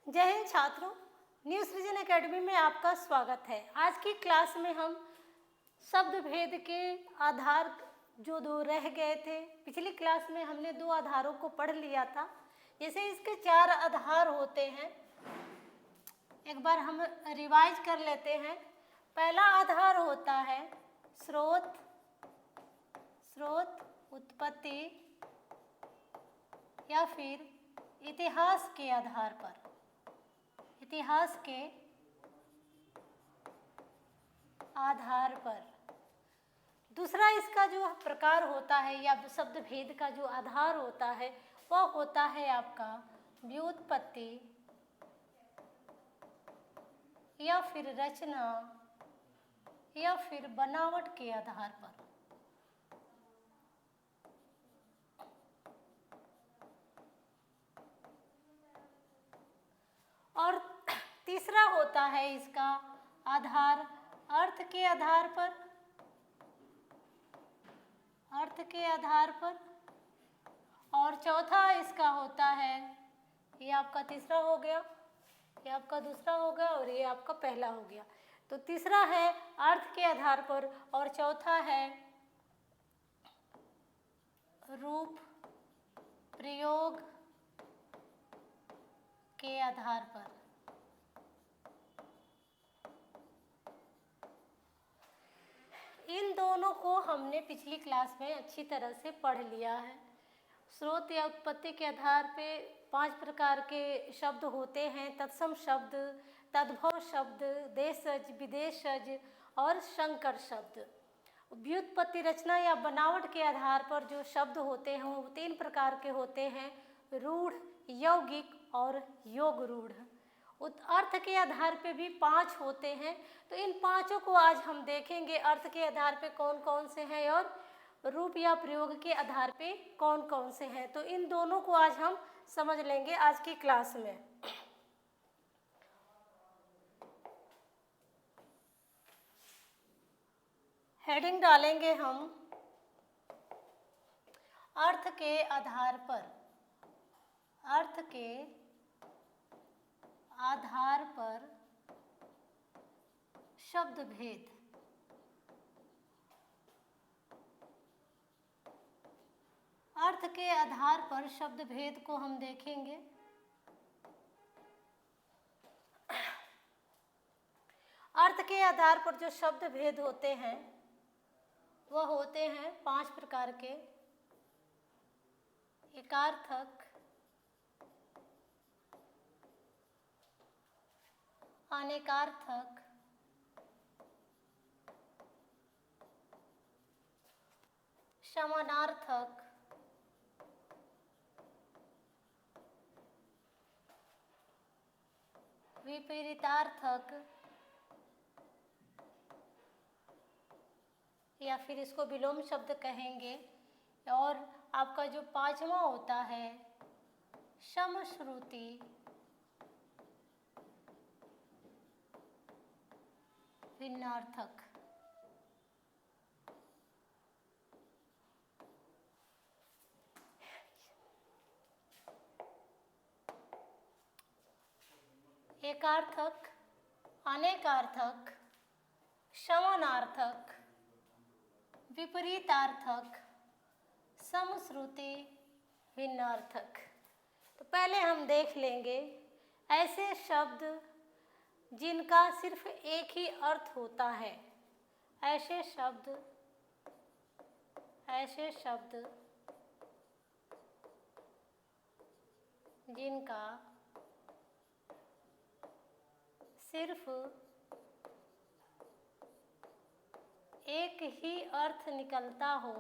जय हिंद छात्रों, न्यू सृजन एकेडमी में आपका स्वागत है। आज की क्लास में हम शब्द भेद के आधार जो दो रह गए थे, पिछली क्लास में हमने दो आधारों को पढ़ लिया था। जैसे इसके चार आधार होते हैं, एक बार हम रिवाइज कर लेते हैं। पहला आधार होता है स्रोत, उत्पत्ति या फिर इतिहास के आधार पर, इतिहास के आधार पर। दूसरा इसका जो प्रकार होता है या शब्द भेद का जो आधार होता है वह होता है आपका व्युत्पत्ति या फिर रचना या फिर बनावट के आधार पर। और तीसरा होता है इसका आधार अर्थ के आधार पर, अर्थ के आधार पर। और चौथा इसका होता है, ये आपका तीसरा हो गया, ये आपका दूसरा हो गया और ये आपका पहला हो गया। तो तीसरा है अर्थ के आधार पर और चौथा है रूप प्रयोग के आधार पर। इन दोनों को हमने पिछली क्लास में अच्छी तरह से पढ़ लिया है। स्रोत या उत्पत्ति के आधार पे 5 प्रकार के शब्द होते हैं: तत्सम शब्द, तद्भव शब्द, देशज, विदेशज और संकर शब्द। व्युत्पत्ति रचना या बनावट के आधार पर जो शब्द होते हैं वो 3 प्रकार के होते हैं: रूढ़, यौगिक और योग रूढ़। अर्थ के आधार पे भी 5 होते हैं। तो इन पांचों को आज हम देखेंगे, अर्थ के आधार पे कौन कौन से हैं और रूप या प्रयोग के आधार पे कौन कौन से हैं। तो इन दोनों को आज हम समझ लेंगे आज की क्लास में। हेडिंग डालेंगे हम अर्थ के आधार पर, अर्थ के आधार पर शब्द भेद। अर्थ के आधार पर शब्द भेद को हम देखेंगे। अर्थ के आधार पर जो शब्द भेद होते हैं वह होते हैं 5 प्रकार के: एकार्थक, अनेकार्थक, समानार्थक, विपरीतार्थक या फिर इसको विलोम शब्द कहेंगे। और आपका जो 5वां होता है समश्रुति, भिन्नार्थक। एकार्थक, अनेकार्थक, समानार्थक, विपरीतार्थक, समश्रुति, भिन्नार्थक। तो पहले हम देख लेंगे ऐसे शब्द जिनका सिर्फ एक ही अर्थ होता है। ऐसे शब्द जिनका सिर्फ एक ही अर्थ निकलता हो,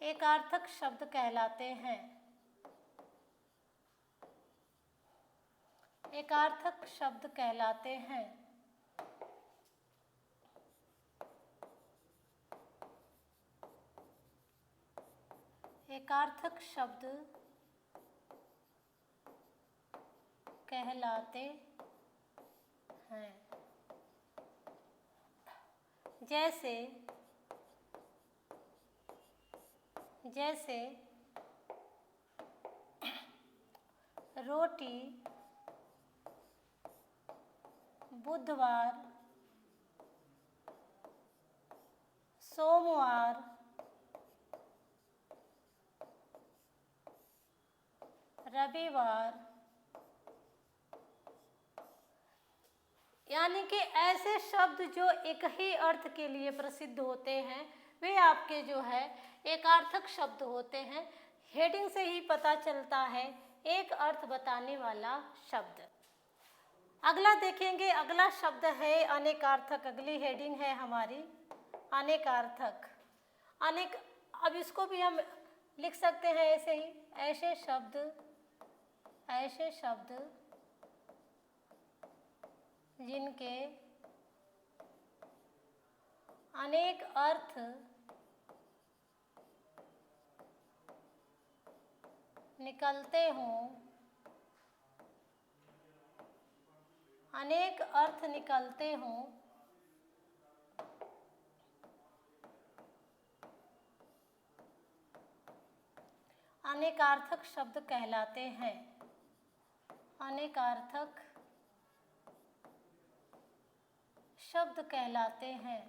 एकार्थक शब्द कहलाते हैं। एकार्थक शब्द कहलाते हैं। एकार्थक शब्द कहलाते हैं। जैसे जैसे रोटी, बुधवार, सोमवार, रविवार। यानी कि ऐसे शब्द जो एक ही अर्थ के लिए प्रसिद्ध होते हैं वे आपके जो है एकार्थक शब्द होते हैं। हेडिंग से ही पता चलता है एक अर्थ बताने वाला शब्द। अगला देखेंगे, अगला शब्द है अनेकार्थक। अगली हेडिंग है हमारी अनेकार्थक। अब इसको भी हम लिख सकते हैं ऐसे ही, ऐसे शब्द जिनके अनेक अर्थ निकलते हों, अनेक अर्थ निकलते हों, अनेकार्थक शब्द कहलाते हैं। अनेकार्थक शब्द कहलाते हैं।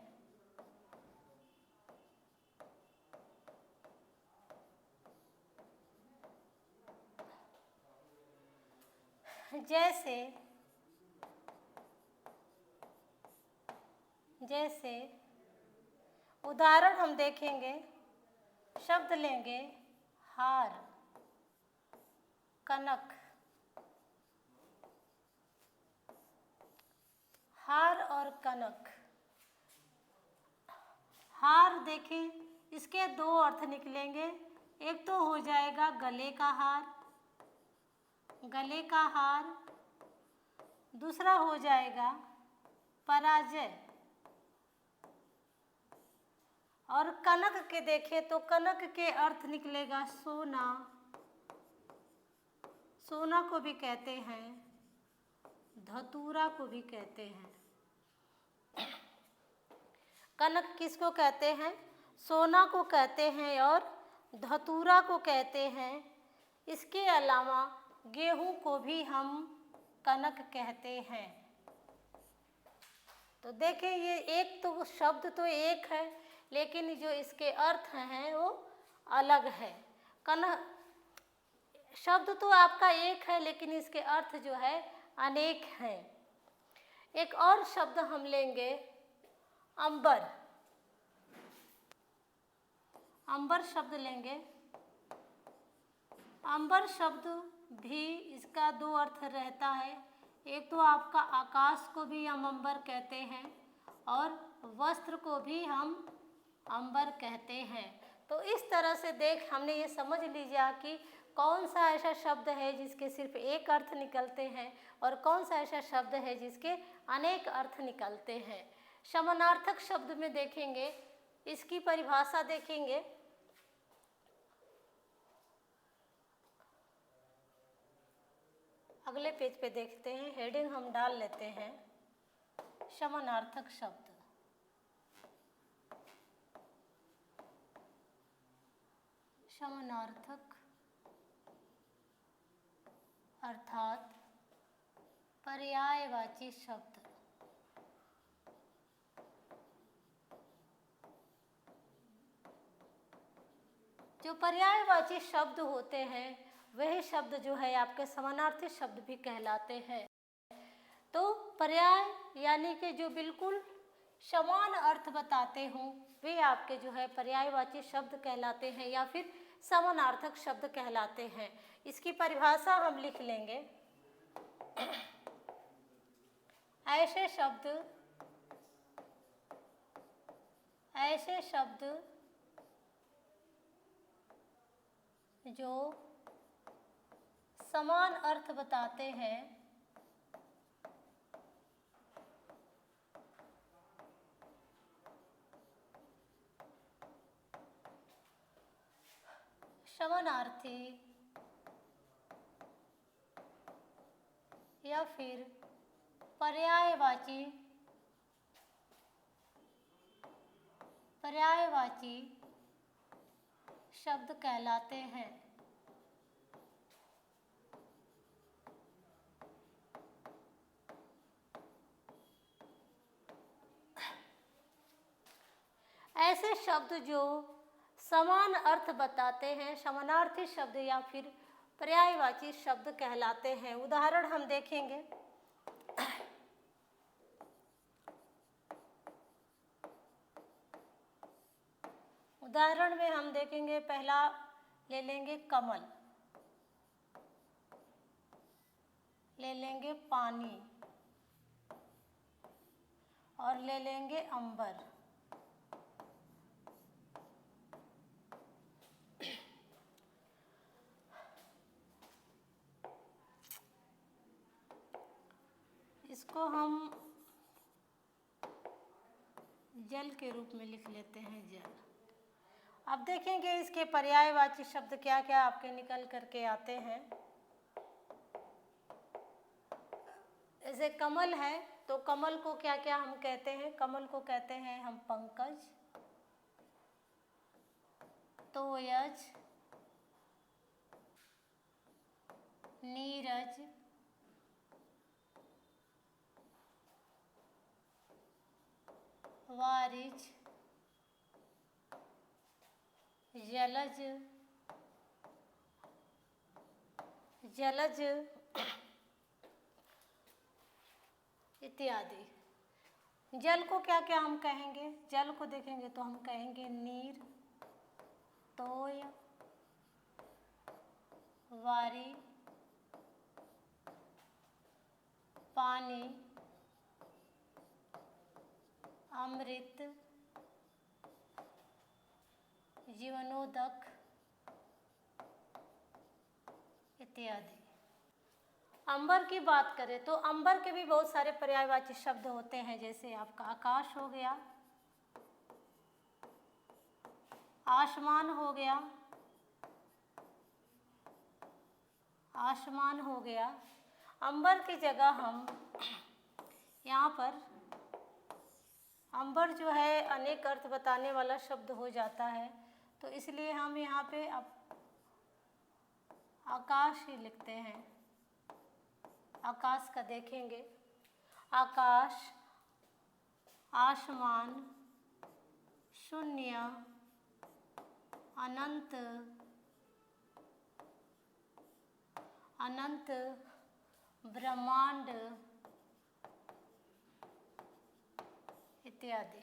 जैसे उदाहरण हम देखेंगे, शब्द लेंगे हार, कनक। हार और कनक। हार देखें, इसके दो अर्थ निकलेंगे। एक तो हो जाएगा गले का हार, दूसरा हो जाएगा पराजय। और कनक के देखें तो कनक के अर्थ निकलेगा सोना, सोना को भी कहते हैं, धतूरा को भी कहते हैं। कनक किसको कहते हैं? सोना को कहते हैं और धतूरा को कहते हैं। इसके अलावा गेहूं को भी हम कनक कहते हैं। तो देखें, ये एक तो शब्द तो एक है, लेकिन जो इसके अर्थ हैं वो अलग है। कनक शब्द तो आपका एक है, लेकिन इसके अर्थ जो है अनेक हैं। एक और शब्द हम लेंगे अंबर। अंबर शब्द लेंगे। अंबर शब्द भी इसका दो अर्थ रहता है। एक तो आपका आकाश को भी हम अंबर कहते हैं और वस्त्र को भी हम अंबर कहते हैं। तो इस तरह से हमने ये समझ लीजिए कि कौन सा ऐसा शब्द है जिसके सिर्फ एक अर्थ निकलते हैं और कौन सा ऐसा शब्द है जिसके अनेक अर्थ निकलते हैं। समानार्थक शब्द में देखेंगे, इसकी परिभाषा देखेंगे। अगले पेज पे देखते हैं, हेडिंग हम डाल लेते हैं समानार्थक शब्द। समानार्थक अर्थात पर्यायवाची शब्द। जो पर्यायवाची शब्द होते हैं वही शब्द जो है आपके समानार्थी शब्द भी कहलाते हैं। तो पर्याय यानी कि जो बिल्कुल समान अर्थ बताते हों वे आपके जो है पर्यायवाची शब्द कहलाते हैं या फिर समानार्थक शब्द कहलाते हैं। इसकी परिभाषा हम लिख लेंगे। ऐसे शब्द जो समान अर्थ बताते हैं समानार्थी या फिर पर्यायवाची शब्द कहलाते हैं। ऐसे शब्द जो समान अर्थ बताते हैं समानार्थी शब्द या फिर पर्यायवाची शब्द कहलाते हैं। उदाहरण हम देखेंगे। उदाहरण में हम देखेंगे, पहला ले लेंगे कमल, ले लेंगे पानी और ले लेंगे अंबर। इसको हम जल के रूप में लिख लेते हैं, जल। अब देखेंगे इसके पर्यायवाची शब्द क्या क्या आपके निकल करके आते हैं। जैसे कमल है तो कमल को क्या क्या हम कहते हैं? कमल को कहते हैं हम पंकज, तोयज, नीरज, वारिज, जलज, जलज इत्यादि। जल को क्या क्या हम कहेंगे? जल को देखेंगे तो हम कहेंगे नीर, तोय, वारी, पानी, अमृत, जीवनोदक इत्यादि। अंबर की बात करें तो अंबर के भी बहुत सारे पर्यायवाची शब्द होते हैं। जैसे आपका आकाश हो गया, आसमान हो गया, आसमान हो गया। अंबर की जगह हम यहाँ पर अंबर जो है अनेक अर्थ बताने वाला शब्द हो जाता है, तो इसलिए हम यहाँ पे आकाश ही लिखते हैं। आकाश का देखेंगे, आकाश, आसमान, शून्य, अनंत, अनंत, ब्रह्मांड इत्यादि।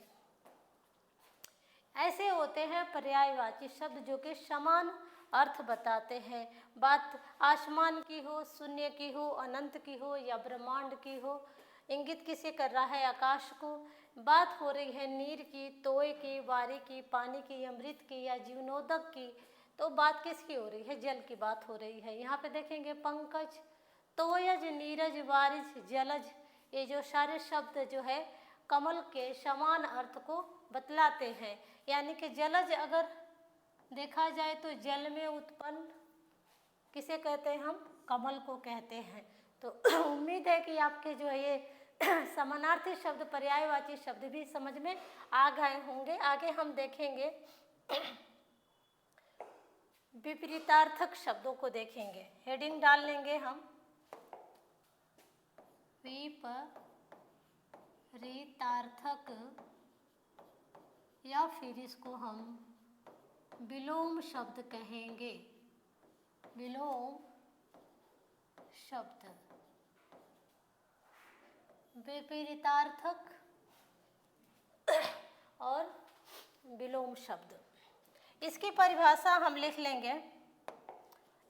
ऐसे होते हैं पर्यायवाची शब्द जो कि समान अर्थ बताते हैं। बात आसमान की हो, शून्य की हो, अनंत की हो या ब्रह्मांड की हो, इंगित किसे कर रहा है? आकाश को। बात हो रही है नीर की, तोय की, वारी की, पानी की, अमृत की या जीवनोदक की, तो बात किसकी हो रही है? जल की बात हो रही है। यहाँ पे देखेंगे पंकज, तोयज, नीरज, वारिज, जलज, ये जो सारे शब्द जो है कमल के समान अर्थ को बतलाते हैं। यानी कि जलज अगर देखा जाए तो जल में उत्पन्न किसे कहते हैं? हम कमल को कहते हैं। तो उम्मीद है कि आपके जो है ये समानार्थी शब्द, पर्यायवाची शब्द भी समझ में आ गए होंगे। आगे हम देखेंगे विपरीतार्थक शब्दों को देखेंगे। हेडिंग डाल लेंगे हम विपरीतार्थक, या फिर इसको हम विलोम शब्द कहेंगे। विलोम शब्द, विपरीतार्थक और विलोम शब्द। इसकी परिभाषा हम लिख लेंगे।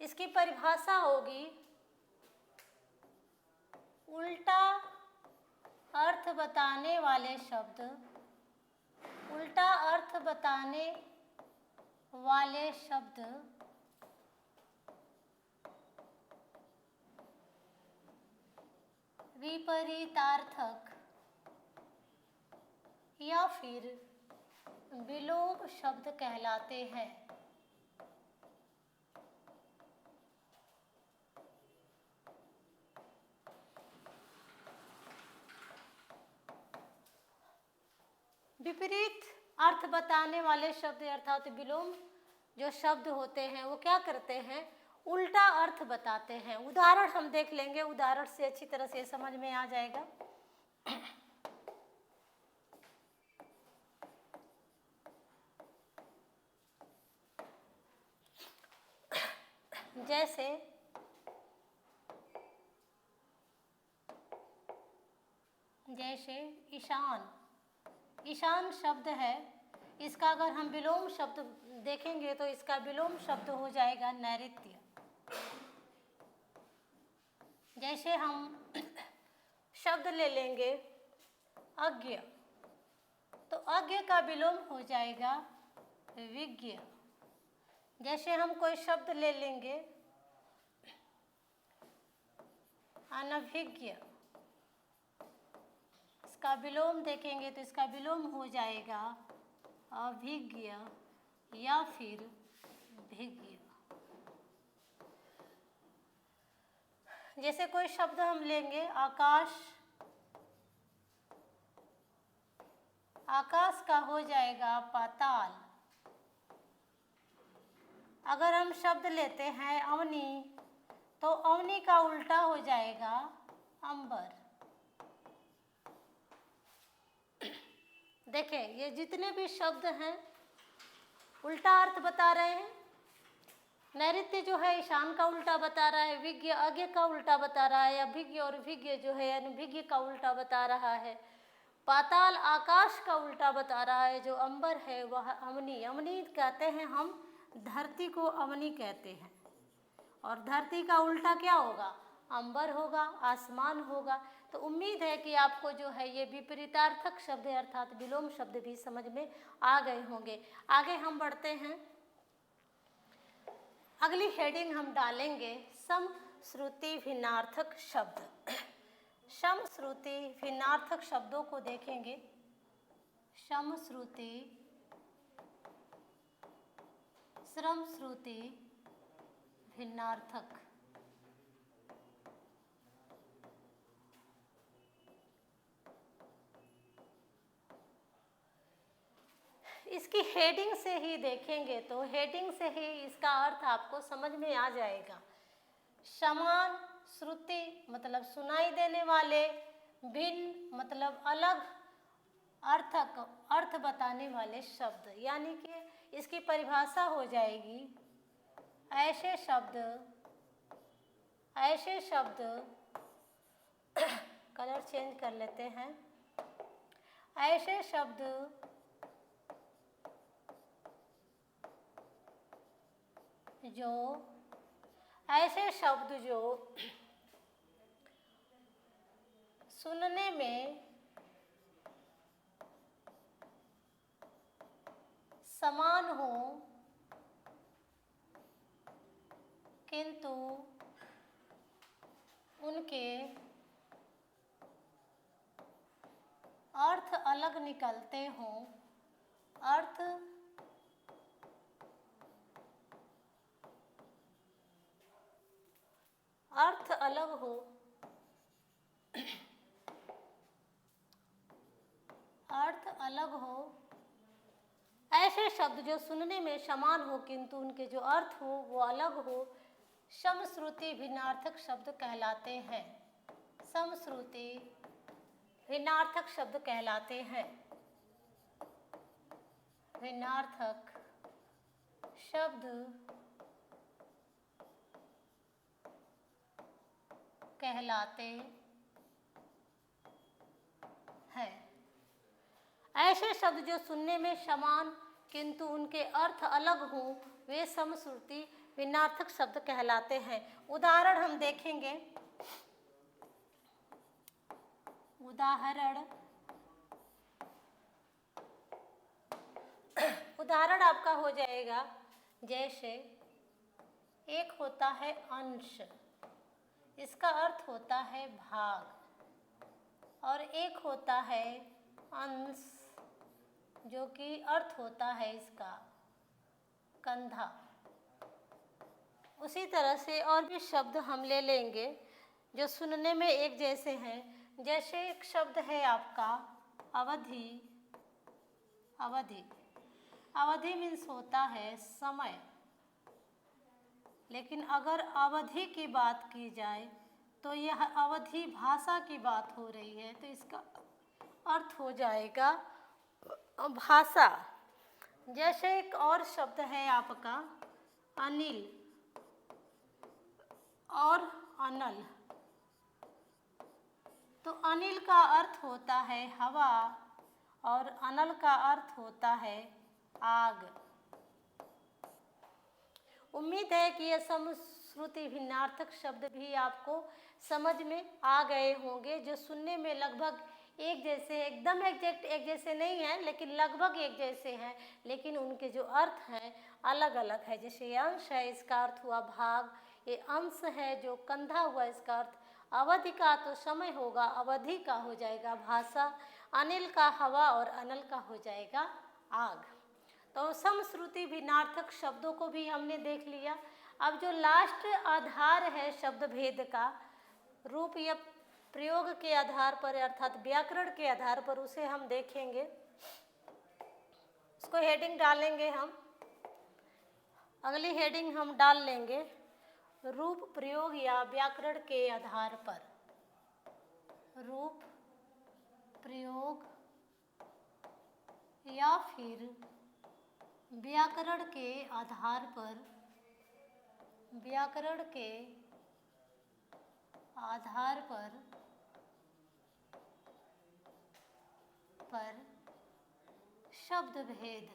इसकी परिभाषा होगी उल्टा अर्थ बताने वाले शब्द, उल्टा अर्थ बताने वाले शब्द विपरीतार्थक या फिर विलोम शब्द कहलाते हैं। विपरीत अर्थ बताने वाले शब्द अर्थात विलोम जो शब्द होते हैं वो क्या करते हैं, उल्टा अर्थ बताते हैं। उदाहरण हम देख लेंगे, उदाहरण से अच्छी तरह से समझ में आ जाएगा। जैसे ईशान, ईशान शब्द है, इसका अगर हम विलोम शब्द देखेंगे तो इसका विलोम शब्द हो जाएगा नैऋत्य। जैसे हम शब्द ले लेंगे अज्ञ, तो अज्ञ का विलोम हो जाएगा विज्ञ। जैसे हम कोई शब्द ले लेंगे अनभिज्ञ, इसका विलोम देखेंगे तो इसका विलोम हो जाएगा अभिज्ञ या फिर भिज्ञ। जैसे कोई शब्द हम लेंगे आकाश, आकाश का हो जाएगा पाताल। अगर हम शब्द लेते हैं अवनी, तो अवनी का उल्टा हो जाएगा अंबर। देखें, ये जितने भी शब्द हैं उल्टा अर्थ बता रहे हैं। नैऋत्य जो है ईशान का उल्टा बता रहा है, विज्ञ अज्ञ का उल्टा बता रहा है, अभिज्ञ और विज्ञ जो है अनभिज्ञ का उल्टा बता रहा है। पाताल आकाश का उल्टा बता रहा है, जो अंबर है वह अवनी। अवनी कहते हैं हम, धरती को अवनी कहते हैं, और धरती का उल्टा क्या होगा, अंबर होगा, आसमान होगा। तो उम्मीद है कि आपको जो है ये विपरीतार्थक शब्द अर्थात विलोम शब्द भी समझ में आ गए होंगे। आगे हम बढ़ते हैं, अगली हेडिंग हम डालेंगे सम श्रुति भिन्नार्थक शब्द। सम श्रुति भिन्नार्थक शब्दों को देखेंगे। सम श्रुति, श्रम श्रुति, भिन्नार्थक। इसकी हेडिंग से ही देखेंगे तो हेडिंग से ही इसका अर्थ आपको समझ में आ जाएगा। समान श्रुति मतलब सुनाई देने वाले, भिन्न मतलब अलग अर्थ बताने वाले शब्द, यानी कि इसकी परिभाषा हो जाएगी ऐसे शब्द कलर चेंज कर लेते हैं, ऐसे शब्द जो सुनने में समान हो किंतु उनके अर्थ अलग निकलते हों, अर्थ अलग हो, अर्थ अलग हो, ऐसे शब्द जो सुनने में समान हो किंतु उनके जो अर्थ हो वो अलग हो, समश्रुति भिन्नार्थक शब्द कहलाते हैं। समश्रुति भिन्नार्थक शब्द कहलाते हैं। भिन्नार्थक शब्द कहलाते हैं। ऐसे शब्द जो सुनने में समान किंतु उनके अर्थ अलग हों वे समश्रुति भिन्नार्थक शब्द कहलाते हैं। उदाहरण हम देखेंगे। उदाहरण आपका हो जाएगा, जैसे एक होता है अंश, इसका अर्थ होता है भाग, और एक होता है अंश जो कि अर्थ होता है इसका कंधा। उसी तरह से और भी शब्द हम ले लेंगे जो सुनने में एक जैसे हैं। जैसे एक शब्द है आपका अवधि। अवधि मीन्स होता है समय, लेकिन अगर अवधि की बात की जाए तो यह अवधि भाषा की बात हो रही है, तो इसका अर्थ हो जाएगा भाषा। जैसे एक और शब्द है आपका अनिल और अनल, तो अनिल का अर्थ होता है हवा और अनल का अर्थ होता है आग। उम्मीद है कि यह समश्रुति भिन्नार्थक शब्द भी आपको समझ में आ गए होंगे, जो सुनने में लगभग एक जैसे, एकदम एग्जैक्ट एक जैसे नहीं हैं, लेकिन लगभग एक जैसे हैं, लेकिन उनके जो अर्थ हैं अलग अलग है। जैसे ये अंश है, इसका अर्थ हुआ भाग, ये अंश है जो कंधा हुआ, इसका अर्थ अवधि का तो समय होगा, अवधि का हो जाएगा भाषा, अनिल का हवा और अनल का हो जाएगा आग। तो समश्रुति भिन्नार्थक शब्दों को भी हमने देख लिया। अब जो लास्ट आधार है शब्द भेद का, रूप या प्रयोग के आधार पर अर्थात व्याकरण के आधार पर, उसे हम देखेंगे। उसको हेडिंग डालेंगे हम, अगली हेडिंग हम डाल लेंगे रूप प्रयोग या व्याकरण के आधार पर। रूप प्रयोग या फिर व्याकरण के आधार पर, व्याकरण के आधार पर शब्द भेद।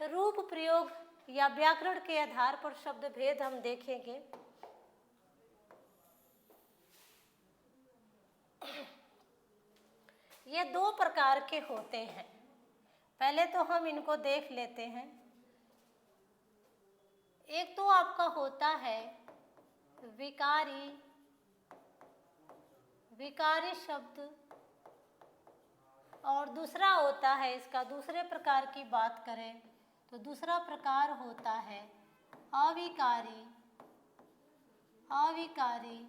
रूप प्रयोग या व्याकरण के आधार पर शब्द भेद हम देखेंगे। ये दो प्रकार के होते हैं, पहले तो हम इनको देख लेते हैं। एक तो आपका होता है विकारी, विकारी शब्द, और दूसरा होता है, इसका दूसरे प्रकार की बात करें तो दूसरा प्रकार होता है अविकारी, अविकारी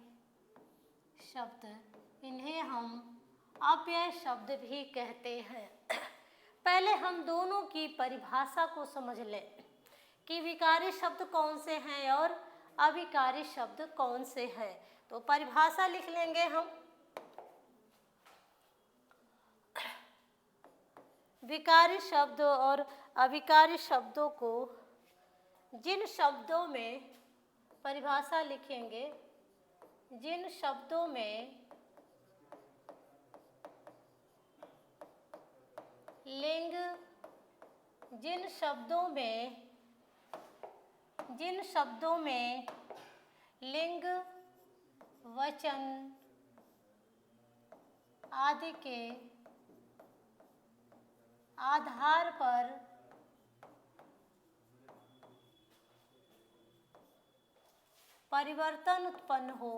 शब्द। इन्हें हम अव्यय शब्द भी कहते हैं। पहले हम दोनों की परिभाषा को समझ लें कि विकारी शब्द कौन से हैं और अविकारी शब्द कौन से हैं। तो परिभाषा लिख लेंगे हम। विकारी शब्द और अविकारी शब्दों को, जिन शब्दों में परिभाषा लिखेंगे, जिन शब्दों में लिंग, जिन शब्दों में लिंग, वचन आदि के आधार पर परिवर्तन उत्पन्न हो,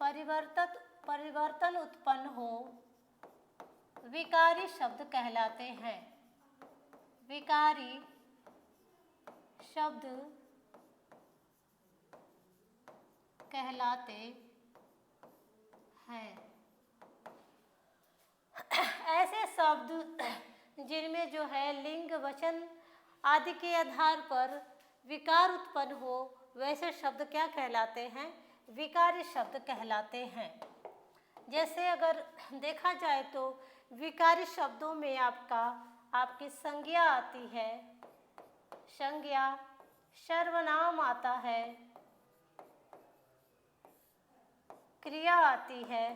परिवर्तन उत्पन्न हो, विकारी शब्द कहलाते हैं। विकारी शब्द कहलाते हैं। ऐसे शब्द जिनमें जो है लिंग, वचन आदि के आधार पर विकार उत्पन्न हो, वैसे शब्द क्या कहलाते हैं? विकारी शब्द कहलाते हैं। जैसे अगर देखा जाए तो विकारी शब्दों में आपकी संज्ञा आती है, संज्ञा, सर्वनाम आता है, क्रिया आती है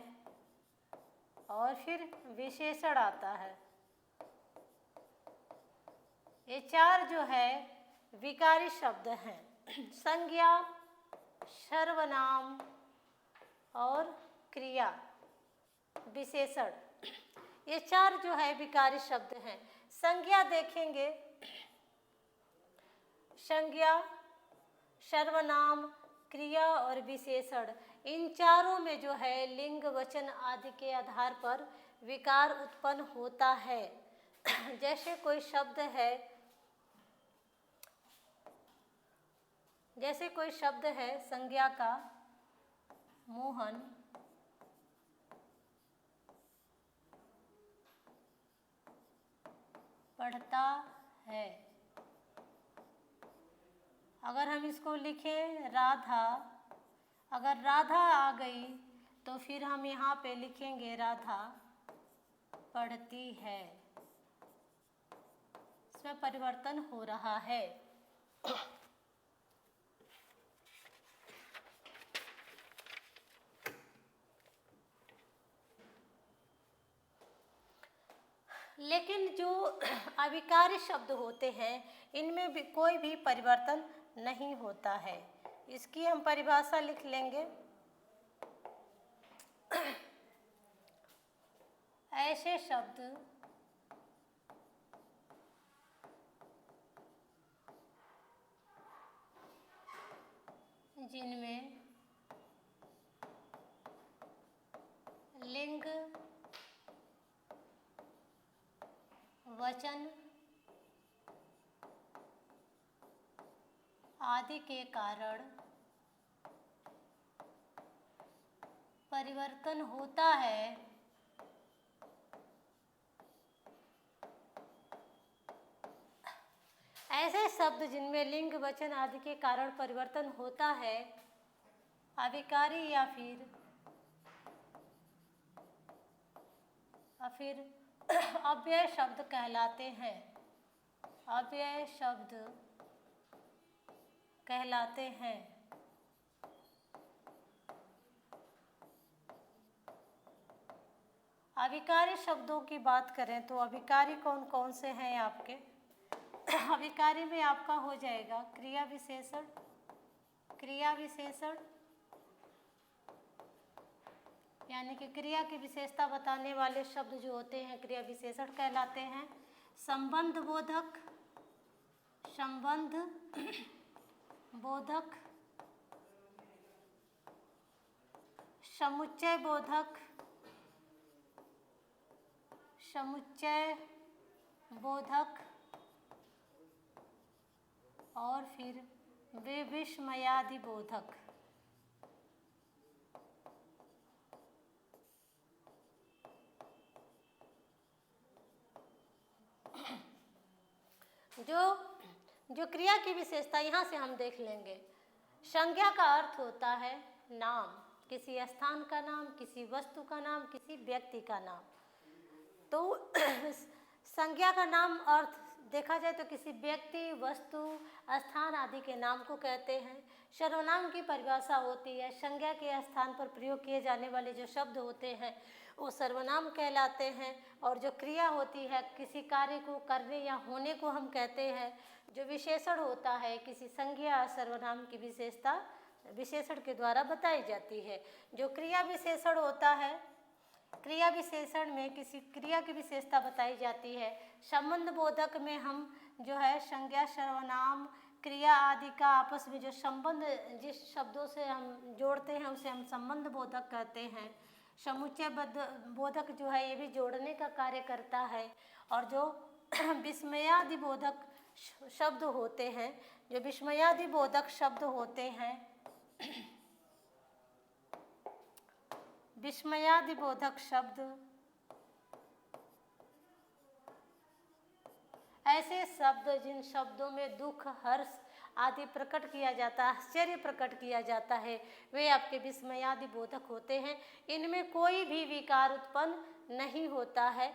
और फिर विशेषण आता है। ये चार जो है विकारी शब्द हैं। संज्ञा, सर्वनाम और क्रिया, विशेषण, ये चार जो है विकारी शब्द हैं। संज्ञा देखेंगे, संज्ञा, सर्वनाम, क्रिया और विशेषण, इन चारों में जो है लिंग, वचन आदि के आधार पर विकार उत्पन्न होता है। जैसे कोई शब्द है, जैसे कोई शब्द है संज्ञा का, मोहन पढ़ता है। अगर हम इसको लिखें राधा, अगर राधा आ गई तो फिर हम यहाँ पे लिखेंगे राधा पढ़ती है। इसमें परिवर्तन हो रहा है। लेकिन जो अविकारी शब्द होते हैं इनमें भी कोई भी परिवर्तन नहीं होता है। इसकी हम परिभाषा लिख लेंगे। ऐसे शब्द जिनमें लिंग, वचन आदि के कारण परिवर्तन होता है, ऐसे शब्द जिनमें लिंग, वचन आदि के कारण परिवर्तन होता है अविकारी या फिर अव्यय शब्द कहलाते हैं। अव्यय शब्द कहलाते हैं। अविकारी शब्दों की बात करें तो अविकारी कौन कौन से हैं आपके? अविकारी में आपका हो जाएगा क्रिया विशेषण, क्रिया विशेषण यानी कि क्रिया की विशेषता बताने वाले शब्द जो होते हैं क्रिया विशेषण कहलाते हैं। संबंध बोधक, संबंध बोधक, समुच्चय बोधक, समुच्चय बोधक और फिर विस्मयादि बोधक। जो क्रिया की विशेषता यहाँ से हम देख लेंगे। संज्ञा का अर्थ होता है नाम, किसी स्थान का नाम, किसी वस्तु का नाम, किसी व्यक्ति का नाम। तो संज्ञा का नाम अर्थ देखा जाए तो किसी व्यक्ति, वस्तु, स्थान आदि के नाम को कहते हैं। सर्वनाम की परिभाषा होती है संज्ञा के स्थान पर प्रयोग किए जाने वाले जो शब्द होते हैं वो सर्वनाम कहलाते हैं। और जो क्रिया होती है किसी कार्य को करने या होने को हम कहते हैं। जो विशेषण होता है किसी संज्ञा सर्वनाम की विशेषता विशेषण के द्वारा बताई जाती है। जो क्रिया विशेषण होता है, क्रिया विशेषण में किसी क्रिया की विशेषता बताई जाती है। संबंध बोधक में हम जो है संज्ञा, सर्वनाम, क्रिया आदि का आपस में जो संबंध जिस शब्दों से हम जोड़ते हैं उसे हम संबंध बोधक कहते हैं। समुच्चय बोधक जो है ये भी जोड़ने का कार्य करता है। और जो विस्मयादि बोधक शब्द होते हैं, जो विस्मयादि बोधक शब्द होते हैं, विस्मयादि बोधक शब्द ऐसे शब्द जिन शब्दों में दुख, हर्ष आदि प्रकट किया जाता है, आश्चर्य प्रकट किया जाता है, वे आपके विस्मयादि बोधक होते हैं। इनमें कोई भी विकार उत्पन्न नहीं होता है।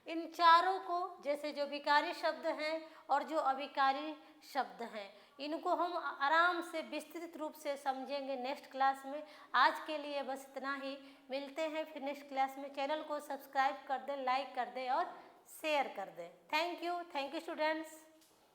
इन चारों को, जैसे जो विकारी शब्द हैं और जो अविकारी शब्द हैं, इनको हम आराम से विस्तृत रूप से समझेंगे नेक्स्ट क्लास में। आज के लिए बस इतना ही, मिलते हैं फिर नेक्स्ट क्लास में। चैनल को सब्सक्राइब कर दें, लाइक कर दें और शेयर कर दें। Thank you students.